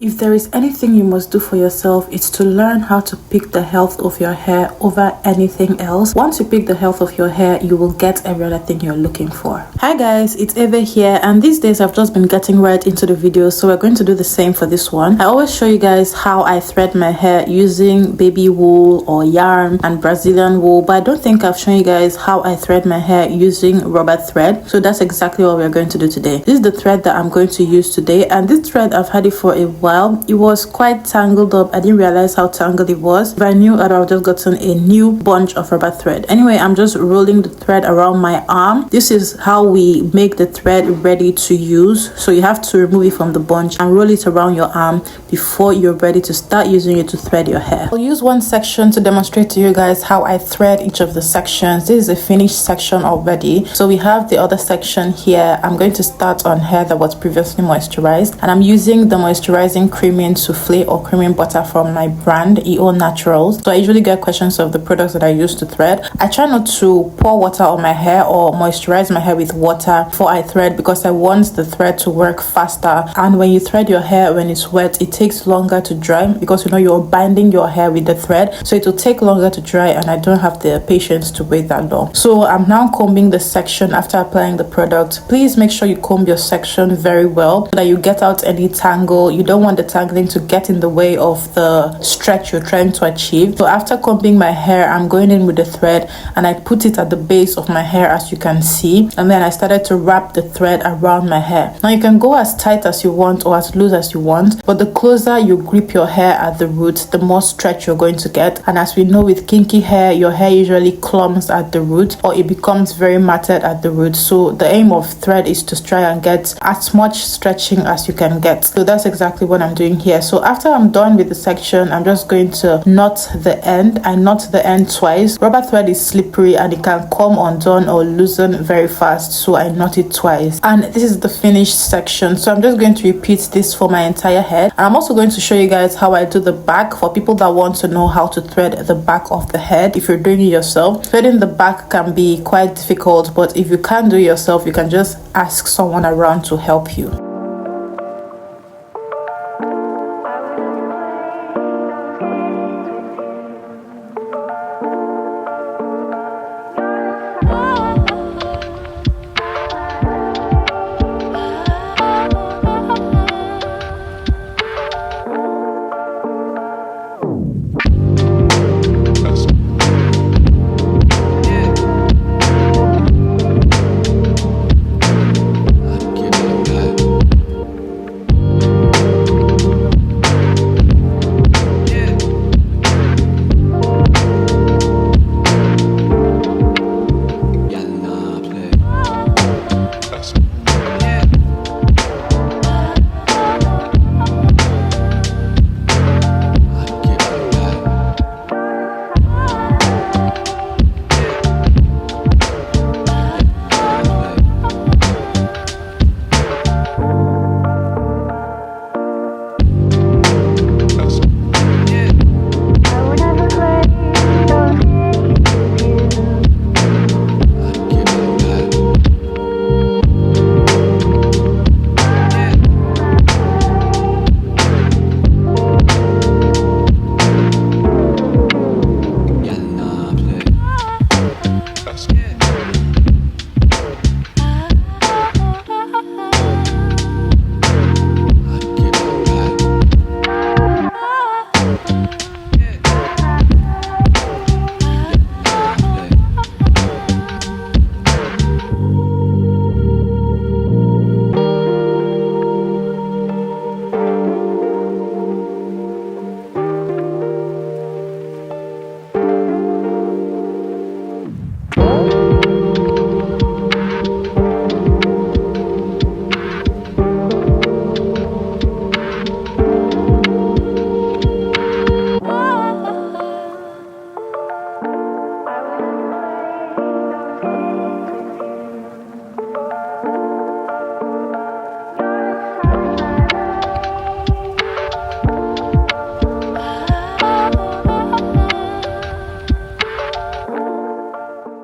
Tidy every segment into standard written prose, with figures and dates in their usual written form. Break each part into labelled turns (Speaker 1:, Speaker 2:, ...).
Speaker 1: If there is anything you must do for yourself, it's to learn how to pick the health of your hair over anything else. Once you pick the health of your hair, you will get every other thing you're looking for. Hi guys, it's Eve here, and these days I've just been getting right into the videos, so we're going to do the same for this one. I always show you guys how I thread my hair using baby wool or yarn and Brazilian wool, but I don't think I've shown you guys how I thread my hair using rubber thread. So that's exactly what we're going to do today. This is the thread that I'm going to use today, and this thread I've had it for a while. It was quite tangled up. I didn't realize how tangled it was. If I knew, I'd have just gotten a new bunch of rubber thread. Anyway, I'm just rolling the thread around my arm. This is how we make the thread ready to use. So you have to remove it from the bunch and roll it around your arm before you're ready to start using it to thread your hair. I'll use one section to demonstrate to you guys how I thread each of the sections. This is a finished section already. So we have the other section here. I'm going to start on hair that was previously moisturized, and I'm using the moisturizing creaming souffle or creaming butter from my brand EO Naturals. So I usually get questions of the products that I use to thread. I try not to pour water on my hair or moisturize my hair with water before I thread, because I want the thread to work faster. And when you thread your hair when it's wet, it takes longer to dry, because you know you're binding your hair with the thread, so it will take longer to dry, and I don't have the patience to wait that long. So I'm now combing the section after applying the product. Please make sure you comb your section very well so that you get out any tangle. You don't want the tangling to get in the way of the stretch you're trying to achieve. So after combing my hair, I'm going in with the thread and I put it at the base of my hair, as you can see, and then I started to wrap the thread around my hair. Now you can go as tight as you want or as loose as you want, but the closer you grip your hair at the roots, the more stretch you're going to get. And as we know, with kinky hair, your hair usually clumps at the root, or it becomes very matted at the root. So the aim of thread is to try and get as much stretching as you can get. So that's exactly what I'm doing here. So after I'm done with the section, I'm just going to knot the end. I knot the end twice. Rubber thread is slippery and it can come undone or loosen very fast, so I knot it twice. And this is the finished section, so I'm just going to repeat this for my entire head. And I'm also going to show you guys how I do the back for people that want to know how to thread the back of the head. If you're doing it yourself, threading the back can be quite difficult, but if you can't do it yourself, you can just ask someone around to help you.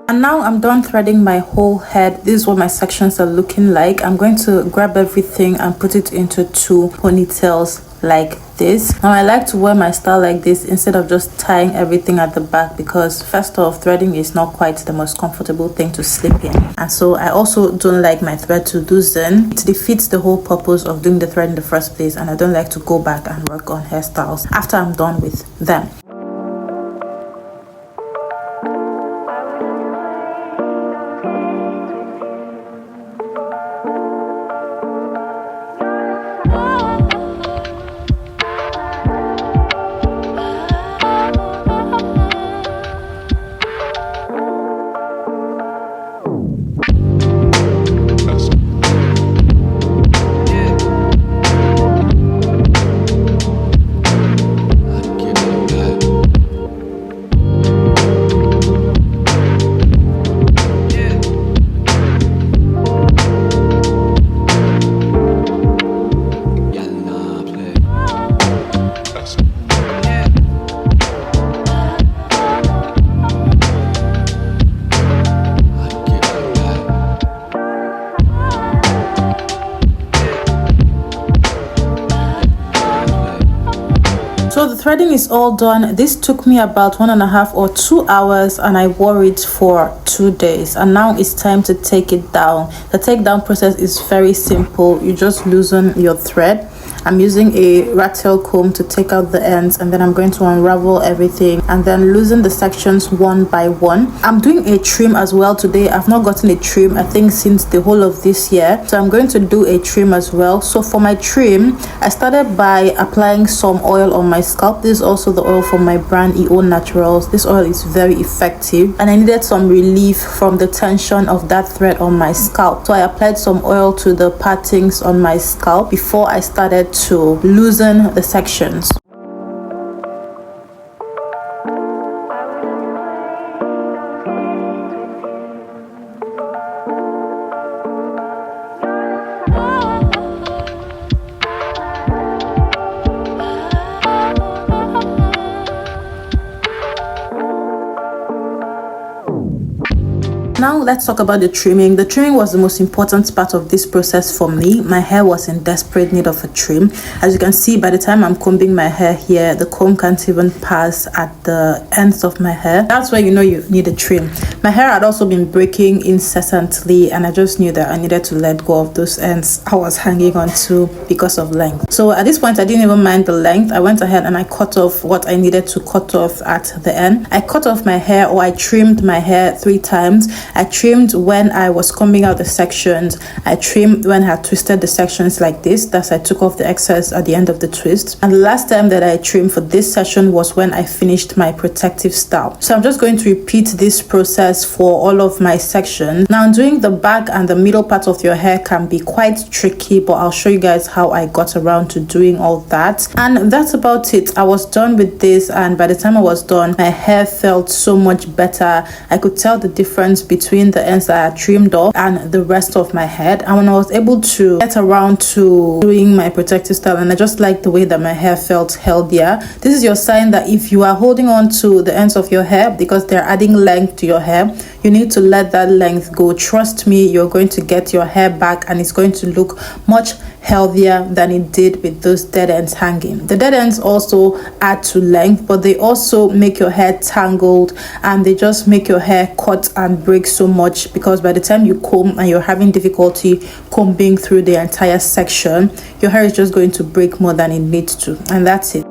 Speaker 1: And now I'm done threading my whole head. This is what my sections are looking like. I'm going to grab everything and put it into two ponytails. like this. Now I like to wear my style like this instead of just tying everything at the back, because first off, threading is not quite the most comfortable thing to sleep in, and so I also don't like my thread to loosen. It defeats the whole purpose of doing the thread in the first place, and I don't like to go back and work on hairstyles after I'm done with them. So the threading is all done. This took me about 1.5 or 2 hours, and I wore it for 2 days, and now it's time to take it down. The takedown process is very simple. You just loosen your thread. I'm using a rat tail comb to take out the ends, and then I'm going to unravel everything and then loosen the sections one by one. I'm doing a trim as well today. I've not gotten a trim, I think, since the whole of this year, so I'm going to do a trim as well. So for my trim, I started by applying some oil on my scalp. This is also the oil from my brand EO Naturals. This oil is very effective, and I needed some relief from the tension of that thread on my scalp, so I applied some oil to the partings on my scalp before I started to loosen the sections. Now let's talk about the trimming. The trimming was the most important part of this process for me. My hair was in desperate need of a trim. As you can see, by the time I'm combing my hair here, the comb can't even pass at the ends of my hair. That's why you know you need a trim. My hair had also been breaking incessantly, and I just knew that I needed to let go of those ends I was hanging on to because of length. So at this point, I didn't even mind the length. I went ahead and I cut off what I needed to cut off at the end. I cut off my hair, or I trimmed my hair 3 times. I trimmed when I was combing out the sections. I trimmed when I had twisted the sections like this. That's I took off the excess at the end of the twist. And the last time that I trimmed for this session was when I finished my protective style. So I'm just going to repeat this process for all of my sections. Now, doing the back and the middle part of your hair can be quite tricky, but I'll show you guys how I got around to doing all that. And that's about it. I was done with this, and by the time I was done, my hair felt so much better. I could tell the difference between the ends that I trimmed off and the rest of my head. And when I was able to get around to doing my protective style, and I just like the way that my hair felt healthier. This is your sign that if you are holding on to the ends of your hair because they're adding length to your hair, you need to let that length go. Trust me, you're going to get your hair back, and it's going to look much healthier than it did with those dead ends hanging. The dead ends also add to length, but they also make your hair tangled, and they just make your hair cut and break so much, because by the time you comb and you're having difficulty combing through the entire section, your hair is just going to break more than it needs to, and that's it.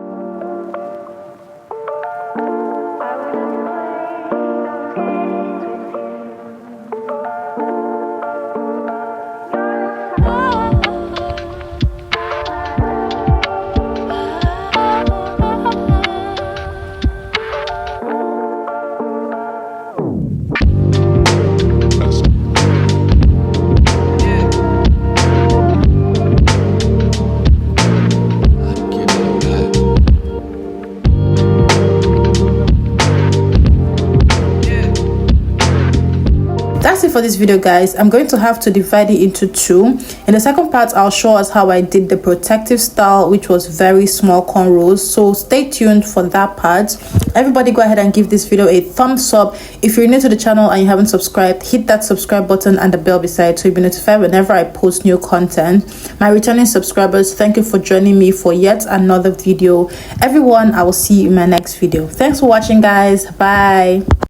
Speaker 1: for this video, guys. I'm going to have to divide it into two. In the second part, I'll show us how I did the protective style, which was very small cornrows. So stay tuned for that part. Everybody go ahead and give this video a thumbs up. If you're new to the channel and you haven't subscribed, hit that subscribe button and the bell beside so you'll be notified whenever I post new content. My returning subscribers, thank you for joining me for yet another video. Everyone, I will see you in my next video. Thanks for watching, guys. Bye.